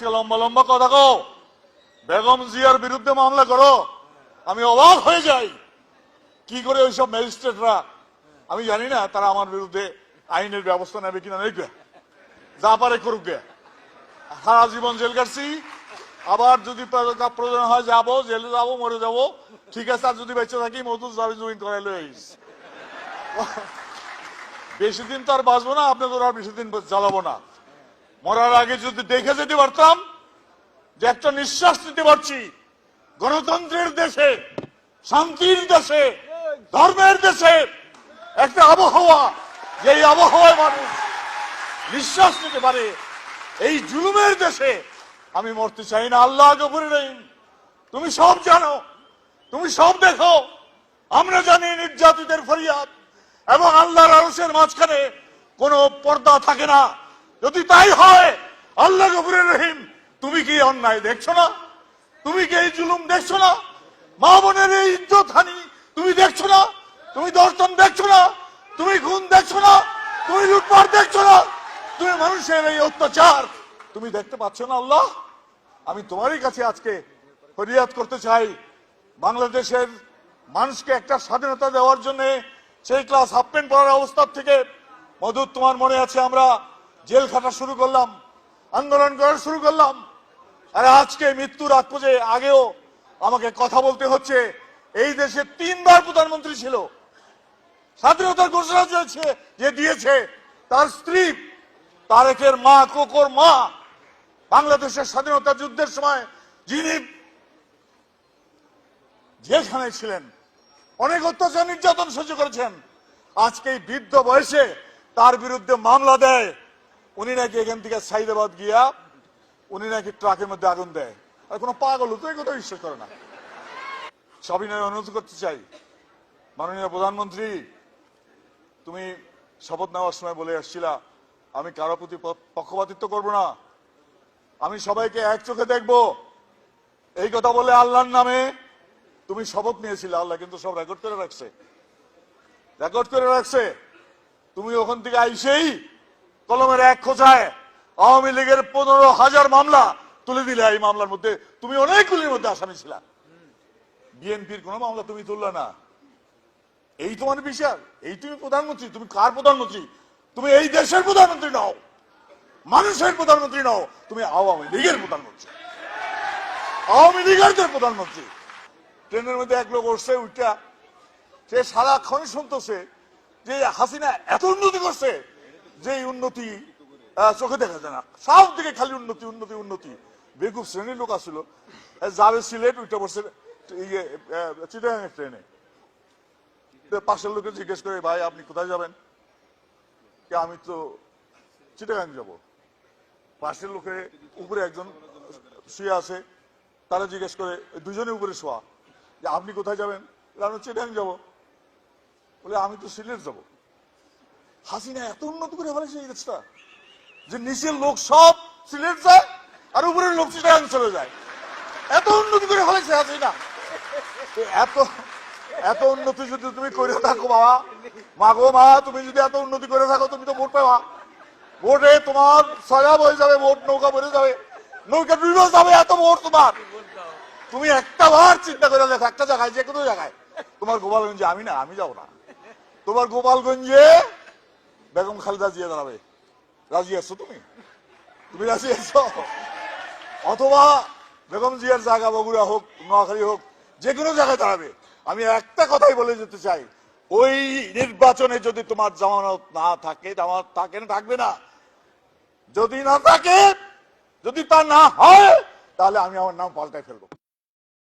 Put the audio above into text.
লম্বা লম্বা কথা কো, বেগম জিয়ার বিরুদ্ধে মামলা করো। আমি অবাক হয়ে যাই কি করে ওইসব ম্যাজিস্ট্রেটরা, আমি জানি না তারা আমার বিরুদ্ধে আইনের ব্যবস্থা নেবে কিনা, নেই যা পারে করুক। সারা জীবন জেল কাটছি, আবার যদি প্রয়োজন হয় যাবো, জেলে যাবো, মরে যাবো, ঠিক আছে। আর যদি বেঁচে থাকি মধুর যাবি জুইন করাইলো। বেশি দিন তো আর বাঁচবো না, আপনাদের আর বেশি দিন জ্বালাবো না। মরার আগে যদি দেখে যেতে পারতাম যে একটা নিঃশ্বাস নিতে পারছি গণতন্ত্রের দেশে, শান্তির দেশে, ধর্মের দেশে, একটা আবহাওয়া, যে আবহাওয়ায় মানুষ নিঃশ্বাস নিতে পারে, এই জুলুমের দেশে আমি মরতে চাই না। আল্লাহ গফুর রহিম, তুমি সব জানো, তুমি সব দেখো। আমরা জানি নির্যাতিতের ফরিয়াদ এবং আল্লাহর আরশের মাঝখানে কোনো পর্দা থাকে না। যদি তাই হয়, আল্লাহ গফুর রহিম, তুমি কি অন্যায় দেখছো না? তুমি কি এই জুলুম দেখছো না? মা বোনের এই ইজ্জত হানি তুমি দেখছো না? তুমি দর্শন দেখছো না? তুমি খুন দেখছো না? তুমি লুটপাট দেখছো না? তুমি মানুষের এই অত্যাচার তুমি দেখতে পাচ্ছ না? আল্লাহ, আমি তোমারই কাছে আজকে ফরিয়াদ করতে চাই, বাংলাদেশের মানুষকে একটা স্বাধীনতা দেওয়ার জন্য সেই ক্লাস হাফ প্যান্ট পরার অবস্থা থেকে মধুর, তোমার মনে আছে আমরা জেল খাটা শুরু করলাম, আন্দোলন করা শুরু করলাম। আর আজকে মৃত্যুর আগ পর্যন্ত আগেও আমাকে কথা বলতে হচ্ছে। এই দেশে 3 বার প্রধানমন্ত্রী ছিল, স্বাধীনতার ঘোষণা যে দিয়েছে তার স্ত্রী, তারেকের মা, কোকোর মা, বাংলাদেশের স্বাধীনতা যুদ্ধের সময় যিনি যেখানে ছিলেন, অনেক অত্যাচার নির্যাতন সহ্য করেছেন, আজকে এই বৃদ্ধ বয়সে তার বিরুদ্ধে মামলা দেয়। উনি নাকি এখান থেকে সাইদাবাদ গিয়া উনি নাকি ট্রাকের মধ্যে আগুন দেয়। আর কোনো পাগল তো এই কথা বিশ্বাস করে না। সবিনয় অনুরোধ করতে চাই, মাননীয় প্রধানমন্ত্রী, তুমি শপথ নেওয়ার সময় বলে আসছিলা আমি কারো প্রতি পক্ষপাতিত্ব করব না, আমি সবাইকে এক চোখে দেখব। এই কথা বলে আল্লাহর নামে তুমি শপথ নিয়েছিলে। আল্লাহ কিন্তু সব রেকর্ড করে রাখছে, রেকর্ড করে রাখছে। তুমি ওখান থেকে আইসেই কলমের এক খোঁচায় আওয়ামী লীগের 15,000 মামলা তুলে দিলে। এই মামলার মধ্যে তুমি অনেকগুলির মধ্যে আসামি ছিলা, বিএনপির কোন মামলা তুমি তুললা না। এই তোমার বিচার? এই তুমি প্রধানমন্ত্রী? তুমি কার প্রধানমন্ত্রী? তুমি এই দেশের প্রধানমন্ত্রী নও, মানুষের প্রধানমন্ত্রী নও, তুমি আওয়ামী লীগের প্রধানমন্ত্রী, আওয়ামী লীগের প্রধানমন্ত্রী। ট্রেনের মধ্যে এক লোক উঠছে, উঠা সে সারাক্ষণ শুনতেছে যে হাসিনা এত উন্নতি করছে যে উন্নতি চোখে দেখা যায় না, সব দিকে খালি উন্নতি উন্নতি উন্নতি। বেকুব শ্রেণীর লোক আসছিল, যাবে সিলেট, উঠে বসে চিটাগাং ট্রেনে। পাশের লোকে জিজ্ঞেস করে, ভাই আপনি কোথায় যাবেন? আমি তো চিটাগাং যাব। পাশের লোকে উপরে একজন শুয়ে আছে, তারা জিজ্ঞেস করে, দুজনে উপরে শোয়া, যে আপনি কোথায় যাবেন? আমি চিটাগাং যাব। বলে আমি তো সিলেট যাব। হাসিনা এত উন্নতি করে ফেলেছে এই দেশটা যে নিচের লোক সব সিলেট যায় আর উপরের লোক চিটাগাং চলে যায়। এত উন্নতি করে ফেলেছে হাসিনা। এত এত উন্নতি যদি তুমি করে থাকো বাবা, মাগো মা, তুমি যদি এত উন্নতি করে থাকো, তুমি তো ভোট পাবা। ভোটে তোমার সজা বয়ে যাবে, ভোট নৌকা বেড়ে যাবে, নৌকা ডুবে যাবে, এত ভোট তোমার। তুমি একটা বার চিন্তা করে দেখো, একটা জায়গায়, যে কোনো জায়গায়, তোমার গোপালগঞ্জে আমি না, আমি যাবো না, তোমার গোপালগঞ্জে বেগম খালেদা জিয়া দাঁড়াবে। রাজি আছো তুমি? তুমি রাজি আছো? অথবা বেগম জিয়ার জায়গা বগুড়া হোক, নোয়াখালী হোক, যে কোনো জায়গায় দাঁড়াবে। আমি একটা কথাই বলে যেতে চাই, ওই নির্বাচনে যদি তোমার জামানত না থাকে, জামানত থাকে না, থাকবে না, যদি না থাকে, যদি তা না হয়, তাহলে আমি আমার নাম পাল্টাই ফেলবো।